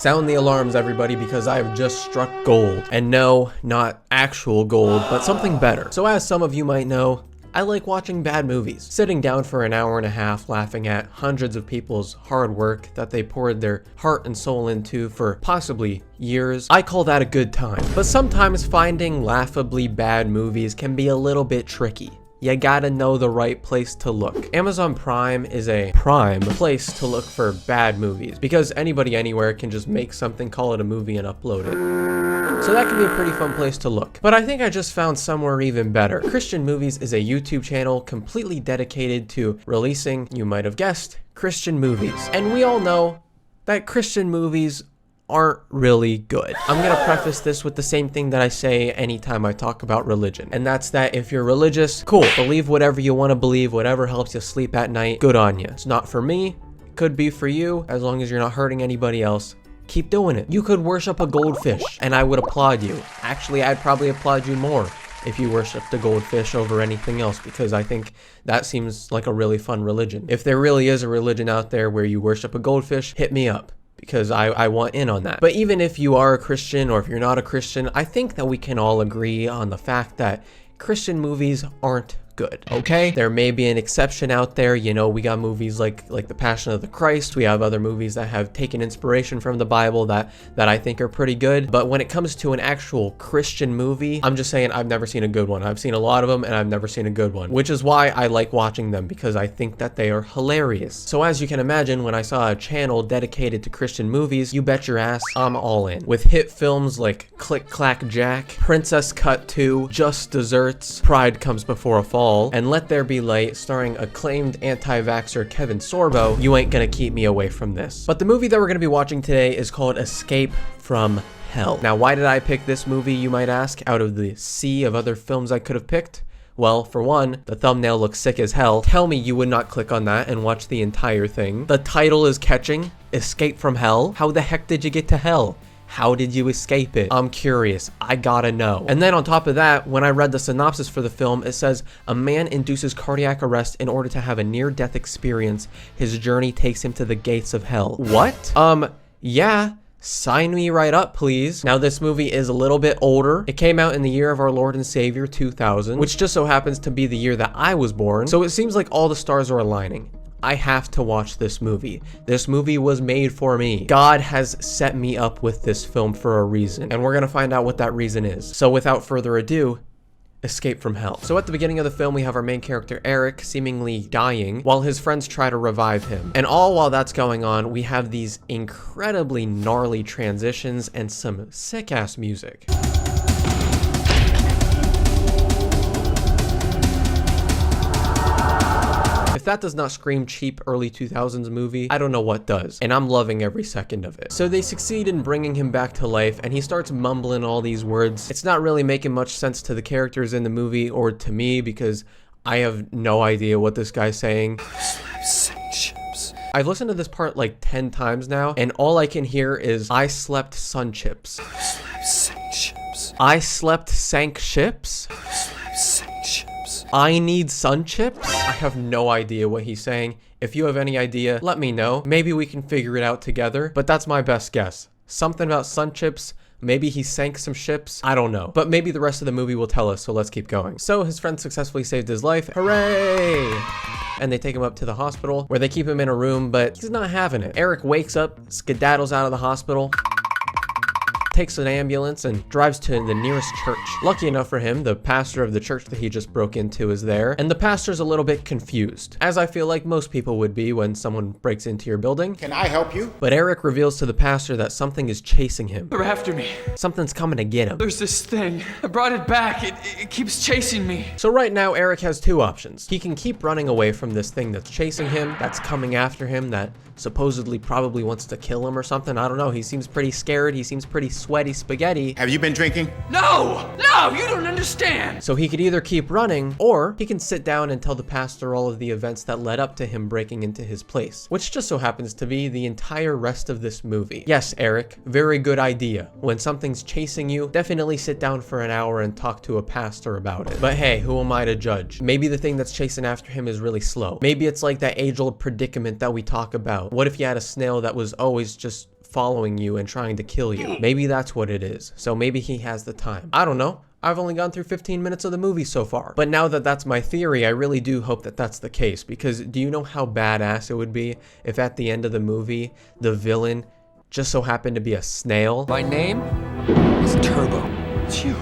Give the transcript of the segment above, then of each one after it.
Sound the alarms, everybody, because I have just struck gold. And no, not actual gold, but something better. So as some of you might know, I like watching bad movies. Sitting down for an hour and a half laughing at hundreds of people's hard work that they poured their heart and soul into for possibly years. I call that a good time. But sometimes finding laughably bad movies can be a little bit tricky. You gotta know the right place to look. Amazon Prime is a prime place to look for bad movies because anybody anywhere can just make something, call it a movie, and upload it. So that can be a pretty fun place to look. But I think I just found somewhere even better. Christian Movies is a YouTube channel completely dedicated to releasing, you might have guessed, Christian movies. And we all know that Christian movies aren't really good. I'm gonna preface this with the same thing that I say anytime I talk about religion, and that's that if you're religious, cool, believe whatever you want to believe, whatever helps you sleep at night, good on you. It's not for me, it could be for you, as long as you're not hurting anybody else. Keep doing it. You could worship a goldfish and I would applaud you. Actually, I'd probably applaud you more if you worshiped a goldfish over anything else, because I think that seems like a really fun religion. If there really is a religion out there where you worship a goldfish, hit me up, because I want in on that. But even if you are a Christian or if you're not a Christian, I think that we can all agree on the fact that Christian movies aren't good, okay? There may be an exception out there. You know, we got movies like The Passion of the Christ. We have other movies that have taken inspiration from the Bible that I think are pretty good. But when it comes to an actual Christian movie, I'm just saying I've never seen a good one. I've seen a lot of them and I've never seen a good one, which is why I like watching them, because I think that they are hilarious. So as you can imagine, when I saw a channel dedicated to Christian movies, you bet your ass I'm all in. With hit films like Click Clack Jack, Princess Cut 2, Just Desserts, Pride Comes Before a Fall, and Let There Be Light, starring acclaimed anti-vaxxer Kevin Sorbo, you ain't gonna keep me away from this. But the movie that we're gonna be watching today is called Escape from Hell. Now, why did I pick this movie, you might ask, out of the sea of other films I could have picked? Well, for one, the thumbnail looks sick as hell. Tell me you would not click on that and watch the entire thing. The title is catching, Escape from Hell. How the heck did you get to hell? How did you escape it? I'm curious. I gotta know. And then on top of that, when I read the synopsis for the film, it says, a man induces cardiac arrest in order to have a near-death experience. His journey takes him to the gates of hell. What? Yeah. Sign me right up, please. Now, this movie is a little bit older. It came out in the year of our Lord and Savior, 2000, which just so happens to be the year that I was born. So it seems like all the stars are aligning. I have to watch this movie. This movie was made for me. God has set me up with this film for a reason, and we're gonna find out what that reason is. So without further ado, Escape from Hell. So at the beginning of the film, we have our main character, Eric, seemingly dying, while his friends try to revive him. And all while that's going on, we have these incredibly gnarly transitions and some sick-ass music. If that does not scream cheap early 2000s movie, I don't know what does, and I'm loving every second of it. So they succeed in bringing him back to life, and he starts mumbling all these words. It's not really making much sense to the characters in the movie or to me, because I have no idea what this guy's saying. I've listened to this part like 10 times now, and all I can hear is, I slept sun chips. I slept sank ships? I need sun chips? I have no idea what he's saying. If you have any idea, let me know. Maybe we can figure it out together, but that's my best guess. Something about sun chips. Maybe he sank some ships. I don't know. But maybe the rest of the movie will tell us, so let's keep going. So his friend successfully saved his life. Hooray! And they take him up to the hospital, where they keep him in a room, but he's not having it. Eric wakes up, skedaddles out of the hospital, takes an ambulance and drives to the nearest church. Lucky enough for him, the pastor of the church that he just broke into is there, and the pastor's a little bit confused, as I feel like most people would be when someone breaks into your building. Can I help you? But Eric reveals to the pastor that something is chasing him. They're after me. Something's coming to get him. There's this thing. I brought it back. It keeps chasing me. So right now, Eric has two options. He can keep running away from this thing that's chasing him, that's coming after him, that supposedly probably wants to kill him or something. I don't know. He seems pretty scared. He seems pretty sweaty spaghetti. Have you been drinking? No, you don't understand. So he could either keep running, or he can sit down and tell the pastor all of the events that led up to him breaking into his place, which just so happens to be the entire rest of this movie. Yes, Eric, very good idea. When something's chasing you, definitely sit down for an hour and talk to a pastor about it. But hey, who am I to judge? Maybe the thing that's chasing after him is really slow. Maybe it's like that age-old predicament that we talk about. What if you had a snail that was always just following you and trying to kill you. Maybe that's what it is. So maybe he has the time. I don't know. I've only gone through 15 minutes of the movie so far. But now that that's my theory, I really do hope that that's the case. Because do you know how badass it would be if at the end of the movie, the villain just so happened to be a snail? My name is Turbo. It's you.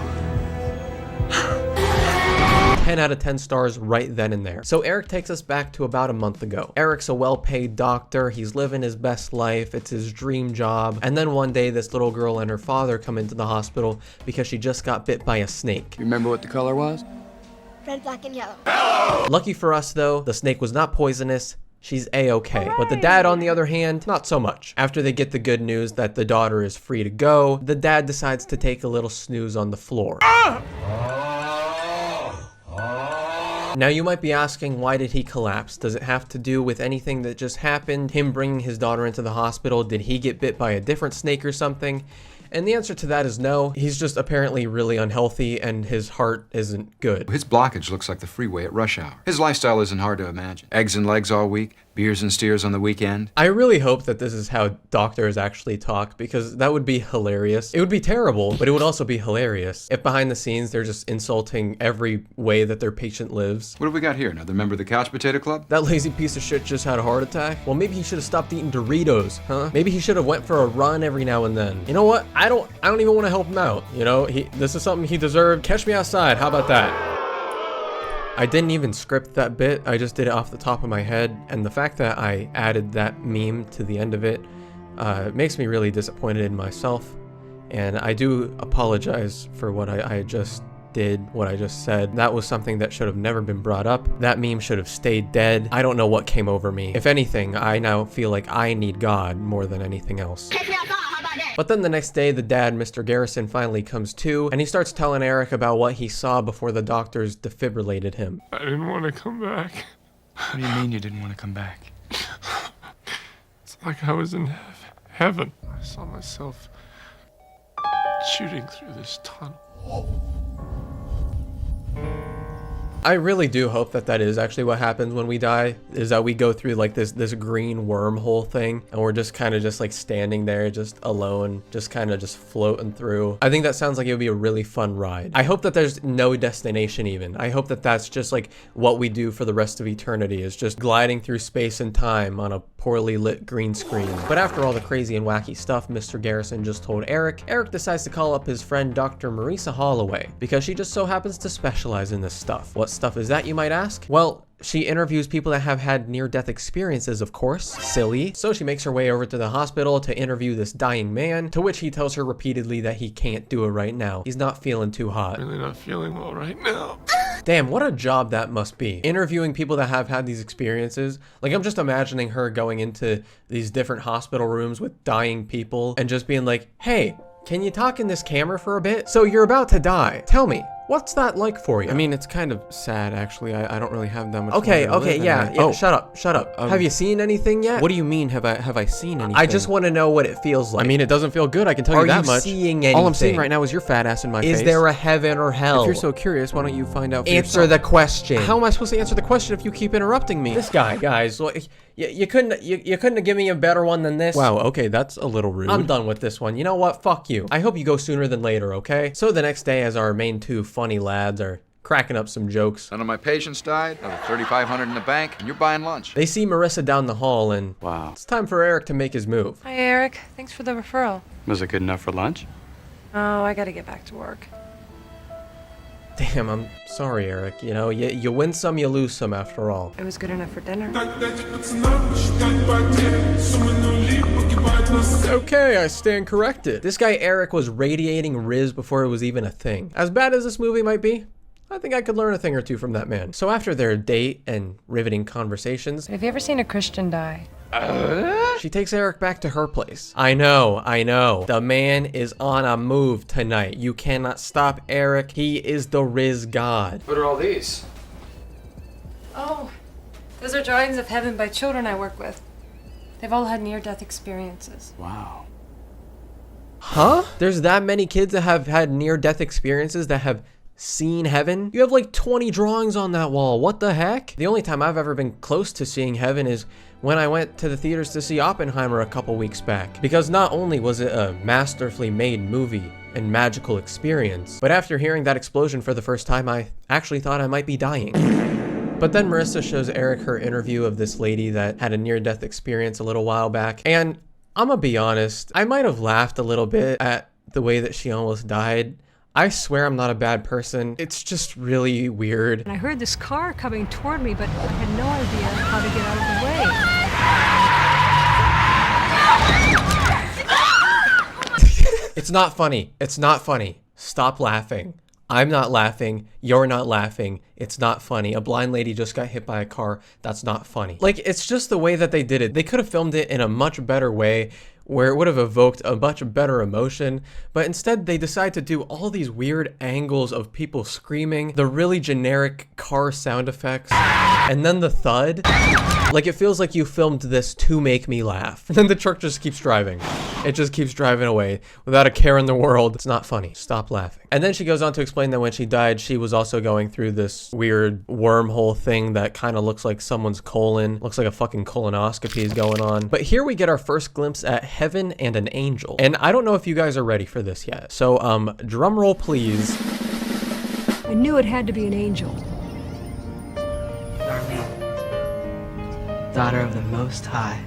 10 out of 10 stars right then and there. So Eric takes us back to about a month ago. Eric's a well-paid doctor. He's living his best life. It's his dream job. And then one day, this little girl and her father come into the hospital because she just got bit by a snake. You remember what the color was? Red, black, and yellow. Lucky for us though, the snake was not poisonous. She's a-okay. But the dad, on the other hand, not so much. After they get the good news that the daughter is free to go, the dad decides to take a little snooze on the floor. Now you might be asking, why did he collapse? Does it have to do with anything that just happened? Him bringing his daughter into the hospital? Did he get bit by a different snake or something? And the answer to that is no. He's just apparently really unhealthy and his heart isn't good. His blockage looks like the freeway at rush hour. His lifestyle isn't hard to imagine. Eggs and legs all week, beers and steers on the weekend. I really hope that this is how doctors actually talk, because that would be hilarious. It would be terrible, but it would also be hilarious if behind the scenes they're just insulting every way that their patient lives. What have we got here? Another member of the Couch Potato Club? That lazy piece of shit just had a heart attack? Well, maybe he should have stopped eating Doritos, huh? Maybe he should have went for a run every now and then. You know what? I don't even want to help him out. You know, this is something he deserved. Catch me outside. How about that? I didn't even script that bit. I just did it off the top of my head. And the fact that I added that meme to the end of it makes me really disappointed in myself. And I do apologize for what I just did, what I just said. That was something that should have never been brought up. That meme should have stayed dead. I don't know what came over me. If anything, I now feel like I need God more than anything else. But then the next day, the dad, Mr. Garrison, finally comes to, and he starts telling Eric about what he saw before the doctors defibrillated him. I didn't want to come back. What do you mean you didn't want to come back? It's like I was in heaven. I saw myself shooting through this tunnel. I really do hope that that is actually what happens when we die, is that we go through like this green wormhole thing and we're just kind of just like standing there just alone, just kind of just floating through. I think that sounds like it would be a really fun ride. I hope that there's no destination even. I hope that that's just like what we do for the rest of eternity, is just gliding through space and time on a poorly lit green screen. But after all the crazy and wacky stuff Mr. Garrison just told Eric decides to call up his friend Dr. Marisa Holloway because she just so happens to specialize in this stuff. What stuff is that, you might ask? Well, she interviews people that have had near-death experiences, of course. Silly. So she makes her way over to the hospital to interview this dying man, to which he tells her repeatedly that he can't do it right now. He's not feeling too hot. Really not feeling well right now. Damn, what a job that must be. Interviewing people that have had these experiences. Like, I'm just imagining her going into these different hospital rooms with dying people and just being like, hey, can you talk in this camera for a bit? So you're about to die. Tell me, what's that like for you? I mean, it's kind of sad, actually. I don't really have that much. Okay, yeah. Oh, shut up. Have you seen anything yet? What do you mean, have I seen anything? I just want to know what it feels like. I mean, it doesn't feel good, I can tell you that much. Are you seeing anything? All I'm seeing right now is your fat ass in my face. Is there a heaven or hell? If you're so curious, why don't you find out for yourself? Answer the question. How am I supposed to answer the question if you keep interrupting me? This guy, guys, you couldn't have given me a better one than this? Wow, okay, that's a little rude. I'm done with this one. You know what? Fuck you. I hope you go sooner than later, okay? So the next day, as our main two funny lads are cracking up some jokes, None of my patients died, another $3,500 in the bank, and you're buying lunch. they see Marissa down the hall, and Wow. it's time for Eric to make his move. Hi, Eric. Thanks for the referral. Was it good enough for lunch? Oh, I gotta get back to work. Damn, I'm sorry, Eric. You know, you win some, you lose some after all. It was good enough for dinner. Okay, I stand corrected. This guy Eric was radiating Riz before it was even a thing. As bad as this movie might be, I think I could learn a thing or two from that man. So after their date and riveting conversations, Have you ever seen a Christian die? she takes Eric back to her place. I know. The man is on a move tonight. You cannot stop Eric. He is the Riz god. What are all these? Oh, those are drawings of heaven by children I work with. They've all had near-death experiences. Wow. Huh? There's that many kids that have had near-death experiences that have seen heaven? You have like 20 drawings on that wall. What the heck? The only time I've ever been close to seeing heaven is when I went to the theaters to see Oppenheimer a couple weeks back. Because not only was it a masterfully made movie and magical experience, but after hearing that explosion for the first time, I actually thought I might be dying. But then Marissa shows Eric her interview of this lady that had a near-death experience a little while back, and I'm gonna be honest, I might have laughed a little bit at the way that she almost died. I swear I'm not a bad person. It's just really weird. And I heard this car coming toward me, but I had no idea how to get out of the way. It's not funny. It's not funny. Stop laughing. I'm not laughing. You're not laughing. It's not funny. A blind lady just got hit by a car. That's not funny. Like, it's just the way that they did it. They could have filmed it in a much better way where it would have evoked a much better emotion, but instead they decide to do all these weird angles of people screaming, the really generic car sound effects, and then the thud. Like, it feels like you filmed this to make me laugh. And then the truck just keeps driving. It just keeps driving away without a care in the world. It's not funny. Stop laughing. And then she goes on to explain that when she died, she was also going through this weird wormhole thing that kind of looks like someone's colon. Looks like a fucking colonoscopy is going on. But here we get our first glimpse at heaven and an angel. And I don't know if you guys are ready for this yet. So, drum roll, please. I knew it had to be an angel. Darlene, daughter of the Most High,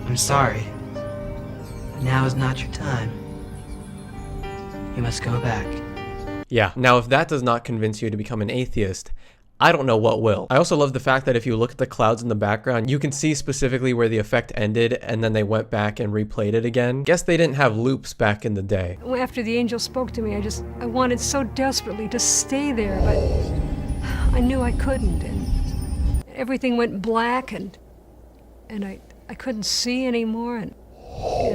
I'm sorry, but now is not your time. You must go back. Yeah, now if that does not convince you to become an atheist, I don't know what will. I also love the fact that if you look at the clouds in the background, you can see specifically where the effect ended and then they went back and replayed it again. Guess they didn't have loops back in the day. After the angel spoke to me, I wanted so desperately to stay there, but I knew I couldn't, and everything went black, and I couldn't see anymore, and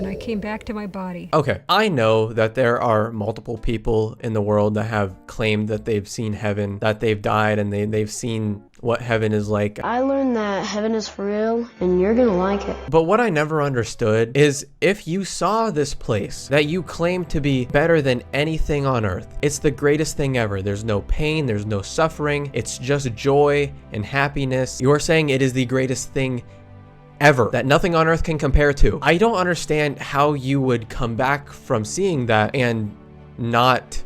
I came back to my body. Okay, I know that there are multiple people in the world that have claimed that they've seen heaven, that they've died, and they've seen what heaven is like. I learned that heaven is for real, and you're gonna like it. But what I never understood is if you saw this place that you claim to be better than anything on earth, it's the greatest thing ever. There's no pain, there's no suffering, it's just joy and happiness. You're saying it is the greatest thing ever, that nothing on earth can compare to. I don't understand how you would come back from seeing that and not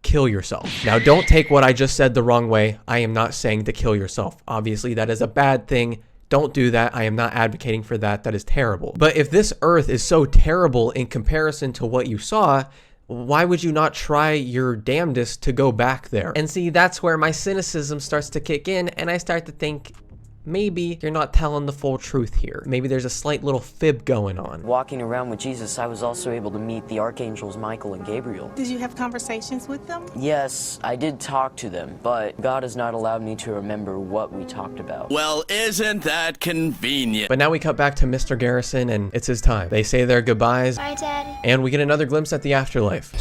kill yourself. Now, don't take what I just said the wrong way. I am not saying to kill yourself. Obviously, that is a bad thing. Don't do that. I am not advocating for that. That is terrible. But if this earth is so terrible in comparison to what you saw, why would you not try your damnedest to go back there? And see, that's where my cynicism starts to kick in, and I start to think, maybe you're not telling the full truth here. Maybe there's a slight little fib going on. Walking around with Jesus, I was also able to meet the archangels Michael and Gabriel. Did you have conversations with them? Yes, I did talk to them, but God has not allowed me to remember what we talked about. Well, isn't that convenient? But now we cut back to Mr. Garrison, and it's his time. They say their goodbyes. Bye, Daddy. And we get another glimpse at the afterlife.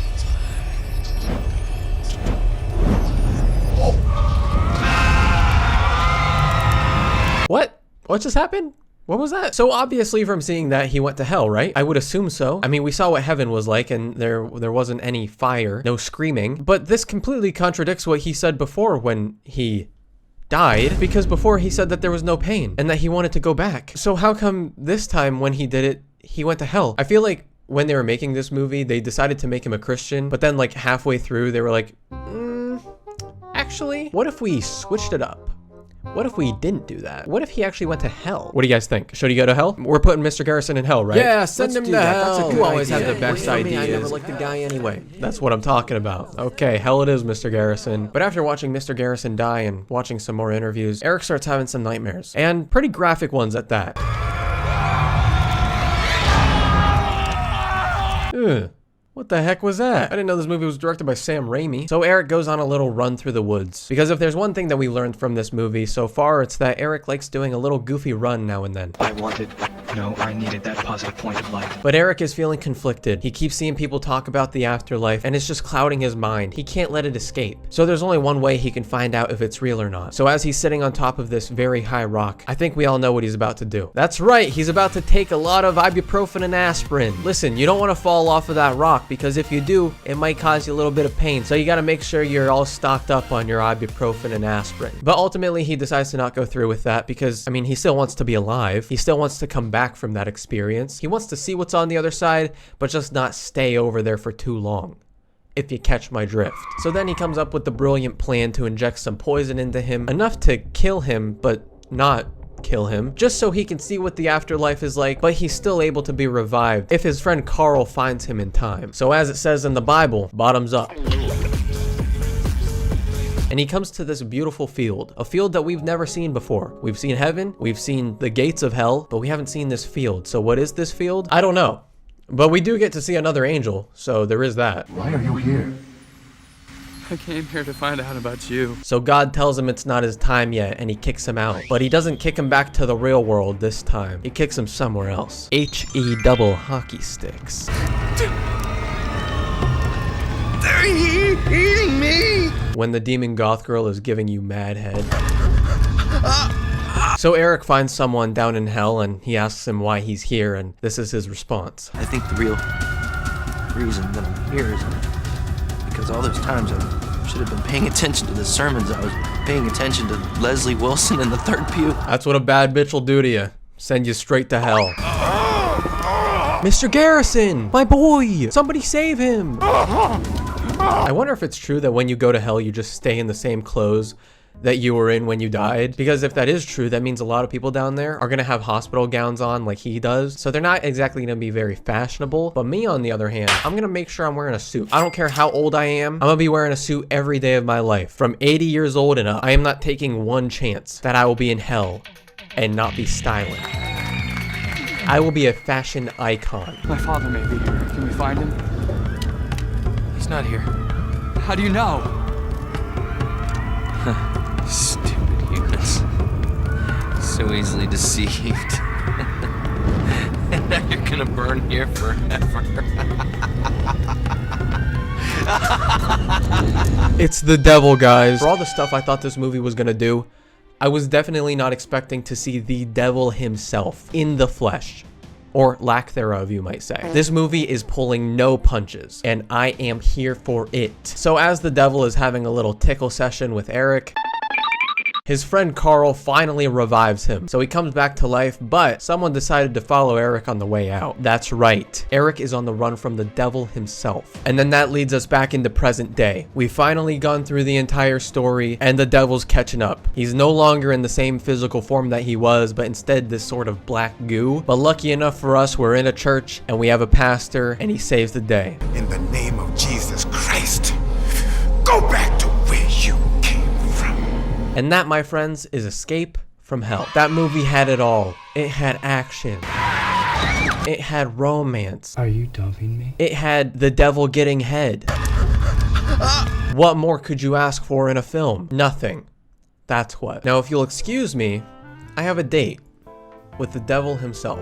What just happened? What was that? So obviously from seeing that, he went to hell, right? I would assume so. I mean, we saw what heaven was like, and there wasn't any fire, no screaming. But this completely contradicts what he said before when he died, because before he said that there was no pain and that he wanted to go back. So how come this time when he did it, he went to hell? I feel like when they were making this movie, they decided to make him a Christian, but then like halfway through, they were like, actually, what if we switched it up? What if we didn't do that? What if he actually went to hell? What do you guys think? Should he go to hell? We're putting Mr. Garrison in hell, right? Yeah, send him to hell. That's a good always idea. Have the best ideas. I never liked the guy anyway. That's what I'm talking about. Okay, hell it is, Mr. Garrison. But after watching Mr. Garrison die and watching some more interviews, Eric starts having some nightmares. And pretty graphic ones at that. Ugh. What the heck was that? I didn't know this movie was directed by Sam Raimi. So Eric goes on a little run through the woods. Because if there's one thing that we learned from this movie so far, it's that Eric likes doing a little goofy run now and then. I needed that positive point of light. But Eric is feeling conflicted. He keeps seeing people talk about the afterlife, and it's just clouding his mind. He can't let it escape. So there's only one way he can find out if it's real or not. So as he's sitting on top of this very high rock, I think we all know what he's about to do. That's right, he's about to take a lot of ibuprofen and aspirin. Listen, you don't want to fall off of that rock stop, because if you do, it might cause you a little bit of pain. So you gotta make sure you're all stocked up on your ibuprofen and aspirin. But ultimately, he decides to not go through with that because, I mean, he still wants to be alive. He still wants to come back from that experience. He wants to see what's on the other side, but just not stay over there for too long, if you catch my drift. So then he comes up with the brilliant plan to inject some poison into him, enough to kill him, but not kill him, just so he can see what the afterlife is like, but he's still able to be revived if his friend Carl finds him in time. So as it says in the Bible, bottoms up. And he comes to this beautiful field, a field that we've never seen before. We've seen heaven, we've seen the gates of hell, but we haven't seen this field. So what is this field? I don't know. But we do get to see another angel, so there is that. Why are you here? I came here to find out about you. So God tells him it's not his time yet, and he kicks him out. But he doesn't kick him back to the real world this time. He kicks him somewhere else. H-E double hockey sticks. They're eating me! When the demon goth girl is giving you mad head. So Eric finds someone down in hell, and he asks him why he's here, and this is his response. I think the real reason that I'm here is because all those times I should have been paying attention to the sermons. I was paying attention to Leslie Wilson in the third pew. That's what a bad bitch will do to you. Send you straight to hell. Mr. Garrison! My boy! Somebody save him! I wonder if it's true that when you go to hell, you just stay in the same clothes that you were in when you died, because if that is true, that means a lot of people down there are gonna have hospital gowns on like he does, so they're not exactly gonna be very fashionable. But me, on the other hand, I'm gonna make sure I'm wearing a suit. I don't care how old I am, I'm gonna be wearing a suit every day of my life. From 80 years old and up, I am not taking one chance that I will be in hell and not be styling. I will be a fashion icon. My father may be here. Can we find him? He's not here. How do you know? Stupid humans. So easily deceived. And now you're gonna burn here forever. It's the devil, guys. For all the stuff I thought this movie was gonna do, I was definitely not expecting to see the devil himself in the flesh. Or lack thereof, you might say. This movie is pulling no punches, and I am here for it. So as the devil is having a little tickle session with Eric, his friend Carl finally revives him. So he comes back to life, but someone decided to follow Eric on the way out. That's right. Eric is on the run from the devil himself. And then that leads us back into present day. We've finally gone through the entire story, and the devil's catching up. He's no longer in the same physical form that he was, but instead this sort of black goo. But lucky enough for us, we're in a church, and we have a pastor, and he saves the day. In the name of Jesus Christ, go back to where you came from. And that, my friends, is Escape from Hell. That movie had it all. It had action. It had romance. Are you dumping me? It had the devil getting head. What more could you ask for in a film? Nothing. That's what. Now, if you'll excuse me, I have a date with the devil himself.